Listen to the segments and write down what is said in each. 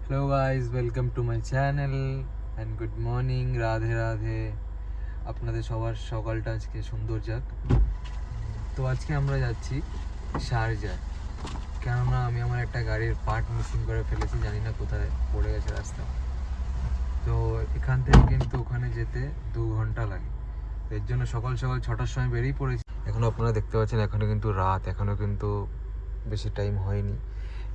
Hello guys, welcome to my channel and good morning, Radhe Radhe. আপনাদের সবার সকালটা আজকে সুন্দর যাক। তো আজকে আমরা যাচ্ছি শারজাহ, কেননা আমি আমার একটা গাড়ির পার্ট মিসিং করে ফেলেছি, জানি না কোথায় পড়ে গেছে রাস্তা। তো এখান থেকে কিন্তু ওখানে যেতে 2 ঘন্টা লাগে। এর জন্য সকাল সকাল 6টার সময় বেরিয়ে পড়েছি। এখনও আপনারা দেখতে পাচ্ছেন, এখনও কিন্তু রাত, এখনও কিন্তু বেশি টাইম হয়নি।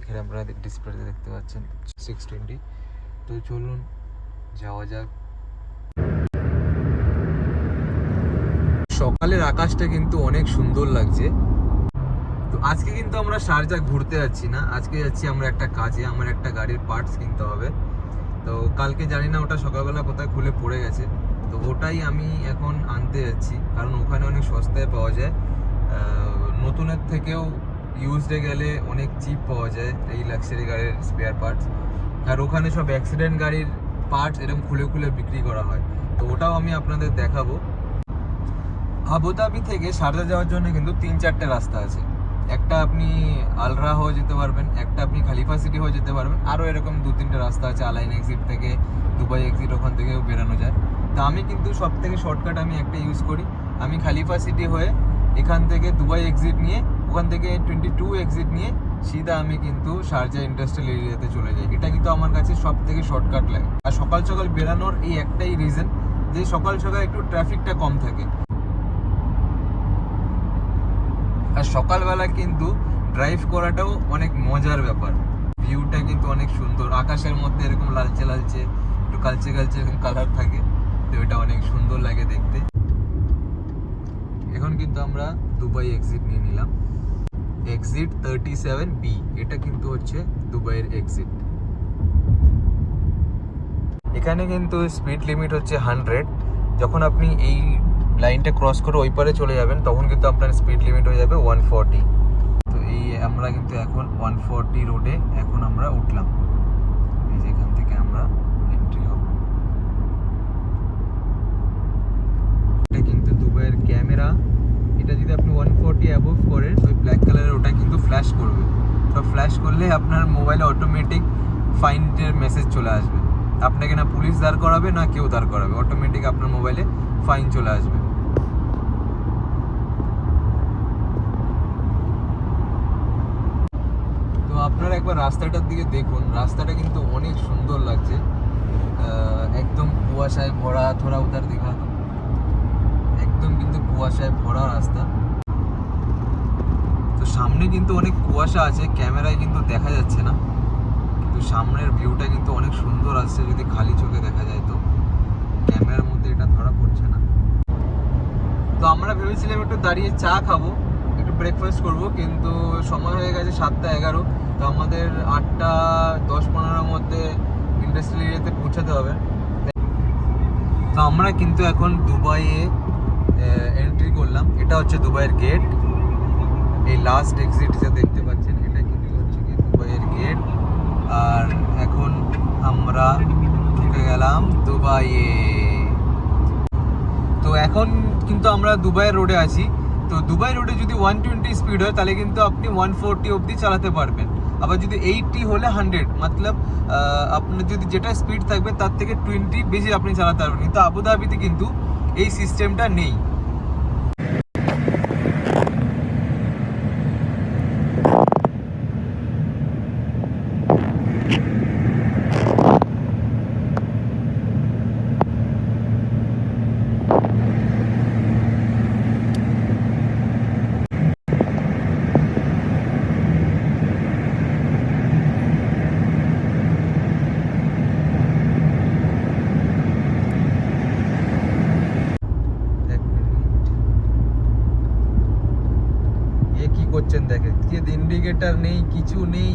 এখানে আপনারা ডিসপ্লেতে দেখতে পাচ্ছেন 6:20। তো চলুন যাওয়া যাক। সকালের আকাশটা কিন্তু অনেক সুন্দর লাগছে। তো আজকে কিন্তু আমরা শারজাহ ঘুরতে যাচ্ছি না, আজকে যাচ্ছি আমরা একটা কাজে। আমার একটা গাড়ির পার্টস কিনতে হবে। তো কালকে জানি না ওটা সকালবেলা কোথায় খুলে পড়ে গেছে, তো ওটাই আমি এখন আনতে যাচ্ছি, কারণ ওখানে অনেক সস্তায় পাওয়া যায়। নতুনের থেকেও ইউজডে গেলে অনেক চিপ পাওয়া যায় এই লাক্সারি গাড়ির স্পেয়ার পার্টস। আর ওখানে সব অ্যাক্সিডেন্ট গাড়ির পার্টস এরকম খুলে খুলে বিক্রি করা হয়, তো ওটাও আমি আপনাদের দেখাবো। আবুধাবি থেকে শারজাহ যাওয়ার জন্য কিন্তু 3-4টে রাস্তা আছে। একটা আপনি আলরা হয়ে যেতে পারবেন, একটা আপনি খালিফা সিটি হয়ে যেতে পারবেন, আরও এরকম 2-3টে রাস্তা আছে। আলাইন এক্সিট থেকে দুবাই এক্সিট, ওখান থেকেও বেরানো যায়। তা আমি কিন্তু সব থেকে শর্টকাট আমি একটা ইউজ করি। আমি খালিফা সিটি হয়ে এখান থেকে দুবাই এক্সিট নিয়ে, ওখান থেকে 22 এক্সিট নিয়ে সিধা আমি কিন্তু শারজাহ ইন্ডাস্ট্রিয়াল এরিয়াতে চলে যাই। এটা কিন্তু আমার কাছে সব থেকে শর্টকাট লাগে। আর সকাল সকাল বেরানোর এই একটাই রিজন, যে সকাল সকাল একটু ট্রাফিকটা কম থাকে। আর সকালবেলা কিন্তু ড্রাইভ করাটাও অনেক মজার ব্যাপার। ভিউটা কিন্তু অনেক সুন্দর, আকাশের মধ্যে এরকম লালচে লালচে, একটু কালচে কালচে এরকম কালার থাকে, তো এটা অনেক সুন্দর লাগে দেখতে। এখন কিন্তু আমরা দুবাই এক্সিট নিয়ে নিলাম, এক্সিট 37B। এটা কিন্তু হচ্ছে দুবাইয়ের এক্সিট। এখানে কিন্তু স্পিড লিমিট হচ্ছে 100। যখন আপনি এই লাইনটা ক্রস করে ওই পারে চলে যাবেন, তখন কিন্তু আপনার স্পিড লিমিট হয়ে যাবে 140। তো এই আমরা কিন্তু এখন 140 রোডে এখন আমরা উঠলাম। এই যে এখান থেকে আমরা এন্ট্রি হব। এটা কিন্তু দুবাইয়ের ক্যামেরা। এটা যদি আপনি 140 অ্যাবোভ করেন, ওই ব্ল্যাক কালারের ওটা কিন্তু ফ্ল্যাশ করবে। তো ফ্ল্যাশ করলে আপনার মোবাইলে অটোমেটিক ফাইনের মেসেজ চলে আসবে। আপনাকে না পুলিশ দাঁড় করাবে না কেউ দাঁড় করাবে, অটোমেটিক আপনার মোবাইলে ফাইন চলে আসবে। তো আপনারা একবার রাস্তাটার দিকে দেখুন, রাস্তাটা কিন্তু অনেক সুন্দর লাগছে। একদম কুয়াশায় ভরা, থোড়া উধার দেখা, একদম কিন্তু কুয়াশায় ভরা রাস্তা। তো সামনে কিন্তু অনেক কুয়াশা আছে, ক্যামেরায় কিন্তু দেখা যাচ্ছে না, কিন্তু সামনের ভিউটা কিন্তু অনেক সুন্দর আসছে যদি খালি চোখে দেখা যায়। তো ক্যামেরার মধ্যে এটা ধরা পড়ছে না। তো আমরা ভেবেছিলাম একটু দাঁড়িয়ে চা খাবো, একটু ব্রেকফাস্ট করব, কিন্তু সময় হয়ে গেছে 7:11। তো আমাদের 8:10-15 মধ্যে ইন্ডাস্ট্রিয়াল এরিয়াতে পৌঁছাতে হবে। তো আমরা কিন্তু এখন দুবাইয়ে এন্ট্রি করলাম। এটা হচ্ছে দুবাইয়ের গেট। এই লাস্ট এক্সিট যা দেখতে পাচ্ছেন, এটা কিন্তু হচ্ছে কি দুবাইয়ের গেট। আর এখন আমরা ঢুকে গেলাম দুবাইয়ে। তো এখন কিন্তু আমরা দুবাইয়ের রোডে আছি। তো দুবাই রোডে যদি 120 স্পিড হয়, তাহলে কিন্তু আপনি 140 অবধি চালাতে পারবেন। আবার যদি 80 হলে 100, মতলব আপনার যদি যেটা স্পিড থাকবে তার থেকে 20 বেশি আপনি চালাতে পারবেন। কিন্তু আবুধাবিতে কিন্তু এই সিস্টেমটা নেই। এ কি করছেন দেখে, কি ইন্ডিকেটর নেই, কিছু নেই,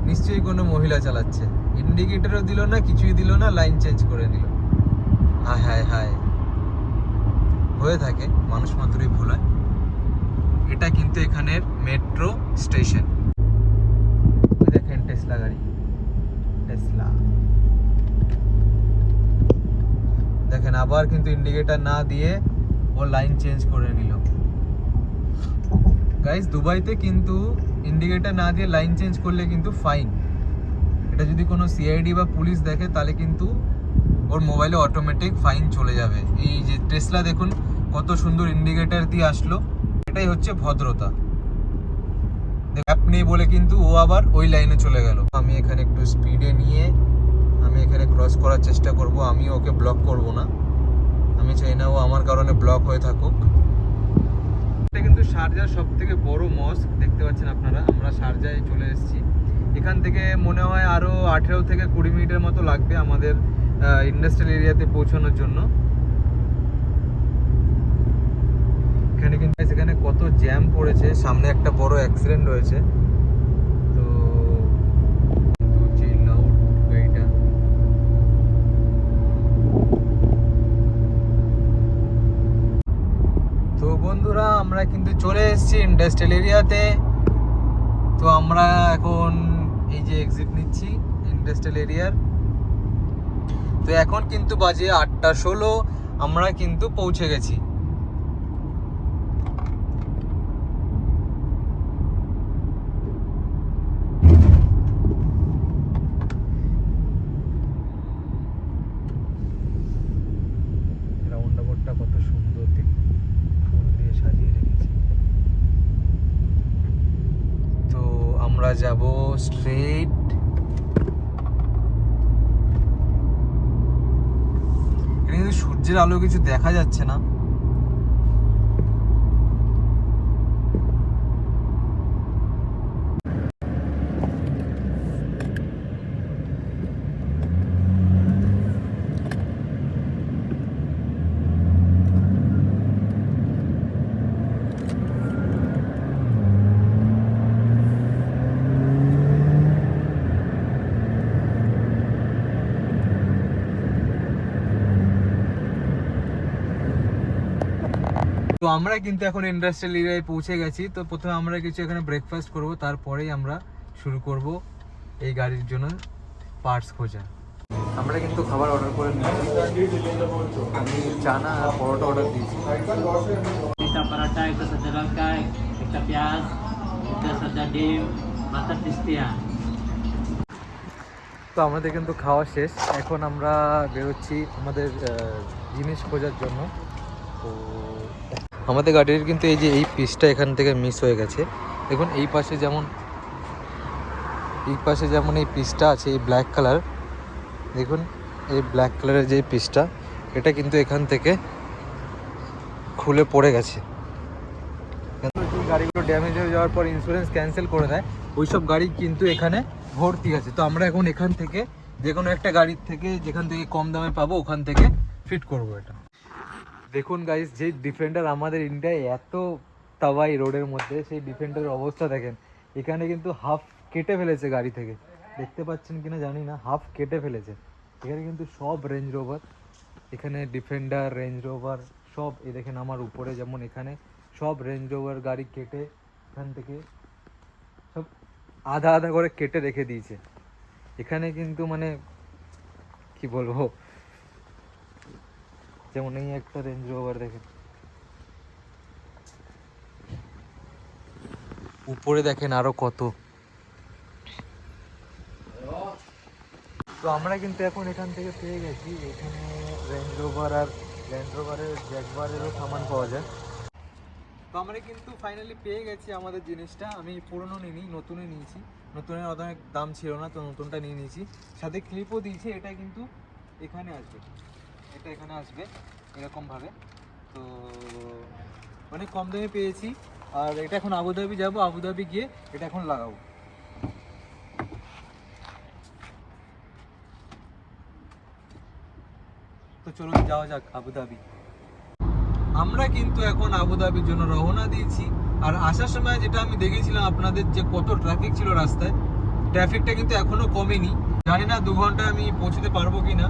নিশ্চয়ই কোনো মহিলা চালাচ্ছে। ইন্ডিকেটরও দিল না, কিছুই দিল না, লাইন চেঞ্জ করে দিল। হায় হায় হায়, হয়ে থাকে, মানুষ মাত্রই ভুল হয়। এটা কিন্তু এখানের মেট্রো স্টেশন। দেখেন টেসলা গাড়ি, টেসলা দেখেন, আবার কিন্তু ইন্ডিকেটর না দিয়ে ও লাইন চেঞ্জ করে নিল। গাইস, দুবাইতে কিন্তু ইন্ডিকেটর না দিয়ে লাইন চেঞ্জ করলে কিন্তু ফাইন। এটা যদি কোনো সিআইডি বা পুলিশ দেখে তাহলে কিন্তু ওর মোবাইলে অটোমেটিক ফাইন চলে যাবে। এই যে টেসলা দেখুন কত সুন্দর ইন্ডিকেটর দিয়ে আসলো, এটাই হচ্ছে ভদ্রতা। অ্যাপ নেই বলে কিন্তু ও আবার ওই লাইনে চলে গেল। আমি এখানে একটু স্পিডে নিয়ে আমি এখানে ক্রস করার চেষ্টা করব। আমি ওকে ব্লক করব না, আমি চাই না ও আমার কারণে ব্লক হয়ে থাকুক। এটা কিন্তু শারজার সব থেকে বড় মস্ক, দেখতে পাচ্ছেন আপনারা। আমরা শারজায় চলে এসেছি। এখান থেকে মনে হয় আরও 18 থেকে 20 মিনিটের মতো লাগবে আমাদের ইন্ডাস্ট্রিয়াল এরিয়াতে পৌঁছানোর জন্য। এখানে কিন্তু সেখানে কত জ্যাম পড়েছে, সামনে একটা বড় অ্যাক্সিডেন্ট হয়েছে। তো চিল আউট গাড়িটা। তো বন্ধুরা আমরা কিন্তু চলে এসেছি ইন্ডাস্ট্রিয়াল এরিয়াতে। তো আমরা এখন এই যে এক্সিট নিচ্ছি ইন্ডাস্ট্রিয়াল এরিয়ার। তো এখন কিন্তু বাজে 8:16, আমরা কিন্তু পৌঁছে গেছি। রাউন্ডাবোর্ডটা কত সুন্দর দেখুন, ফুল দিয়ে সাজিয়ে রেখেছি। তো আমরা যাব স্ট্রেট। এখানে কিন্তু সূর্যের আলো কিছু দেখা যাচ্ছে না। তো আমরা কিন্তু এখন ইন্ডাস্ট্রিয়াল এরিয়ায় পৌঁছে গেছি। তো প্রথমে আমরা কিছু এখানে ব্রেকফাস্ট করব, তারপরেই আমরা শুরু করব এই গাড়ির জন্য পার্টস খোঁজা। আমরা কিন্তু খাবার অর্ডার করে নিয়েছি। আমি চানা আর পরোটা অর্ডার দিয়েছি। একটা পরাঠা, একটা সাদা লঙ্কা, একটা পেঁয়াজ, একটা সাদা ডিম, মাথার তিস্তিয়া। তো আমাদের কিন্তু খাওয়া শেষ, এখন আমরা বেরোচ্ছি আমাদের জিনিস খোঁজার জন্য। তো আমাদের গাড়ির কিন্তু এই যে এই পিসটা এখান থেকে মিস হয়ে গেছে। দেখুন এই পাশে যেমন এই পিসটা আছে, এই ব্ল্যাক কালার, দেখুন এই ব্ল্যাক কালারের যে পিসটা, এটা কিন্তু এখান থেকে খুলে পড়ে গেছে। গাড়িগুলো ড্যামেজ হয়ে যাওয়ার পর ইন্স্যুরেন্স ক্যান্সেল করে দেয়, ওইসব গাড়ি কিন্তু এখানে ভর্তি আছে। তো আমরা এখন এখান থেকে যে কোনো একটা গাড়ির থেকে যেখান থেকে কম দামে পাবো ওখান থেকে ফিট করব এটা। দেখুন গাইস, যে ডিফেন্ডার আমাদের ইন্ডিয়ায় এত তাওয়াই রোডের মধ্যে, সেই ডিফেন্ডারের অবস্থা দেখেন। এখানে কিন্তু হাফ কেটে ফেলেছে গাড়ি থেকে, দেখতে পাচ্ছেন কিনা জানি না, হাফ কেটে ফেলেছে। এখানে কিন্তু সব রেঞ্জ রোভার, এখানে ডিফেন্ডার, রেঞ্জ রোভার সব, এই দেখেন আমার উপরে যেমন এখানে সব রেঞ্জ রোভার গাড়ি কেটে এখান থেকে সব আধা আধা করে কেটে রেখে দিয়েছে। এখানে কিন্তু মানে কি বলবো, যেমন এই একটা রেঞ্জ রোভার দেখেন, উপরে দেখেন আরো কত। তো আমরা কিন্তু এখন এখান থেকে পেয়ে গেছি, এখানে রেঞ্জ রোভার আর রেঞ্জ রোভারের জ্যাগুয়ারেরও সামান পাওয়া যায়। তো আমরা কিন্তু ফাইনালি পেয়ে গেছি আমাদের জিনিসটা। আমি পুরনো নিইনি, নতুনই নিয়েছি। নতুনের অনেক দাম ছিল না, তো নতুনটা নিয়ে নিয়েছি। সাথে ক্লিপও দিয়েছি, এটা কিন্তু এখানে আসবে, এটা এখানে আসবে এরকমভাবে। তো অনেক কম দামে পেয়েছি। আর এটা এখন আবুধাবি যাব, আবুধাবি গিয়ে এটা এখন লাগাবো। তো চলুন যাওয়া যাক আবুধাবি। আমরা কিন্তু এখন আবুধাবির জন্য রওনা দিয়েছি। আর আসার সময় যেটা আমি দেখেছিলাম আপনাদের, যে কত ট্রাফিক ছিল রাস্তায়, ট্রাফিকটা কিন্তু এখনো কমেনি। জানি না 2 ঘন্টায় আমি পৌঁছতে পারবো কিনা।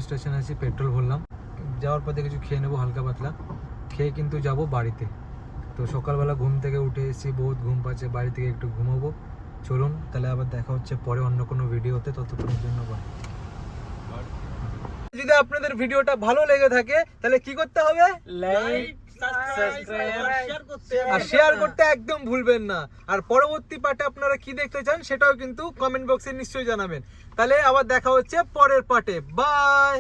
স্টেশনে আছি, পেট্রোল ভরলাম, যাওয়ার পথে কিছু খেয়ে নেবো হালকা পাতলা, খেয়ে কিন্তু যাব বাড়িতে। তো সকালবেলা ঘুম থেকে উঠে এসেছি, বহুত ঘুম পাচ্ছে, বাড়ি থেকে একটু ঘুমাবো। চলুন তাহলে আবার দেখা হচ্ছে পরে অন্য কোনো ভিডিওতে, ততক্ষণের জন্য বাই। যদি আপনাদের ভিডিওটা ভালো লেগে থাকে তাহলে কি করতে হবে? লাইক, সাবস্ক্রাইব, আর শেয়ার করতে একদম ভুলবেন না। আর পরবর্তী পার্টে আপনারা কি দেখতে চান সেটাও কিন্তু কমেন্ট বক্সে নিশ্চয়ই জানাবেন। তাহলে আবার দেখা হচ্ছে পরের পার্টে। বাই।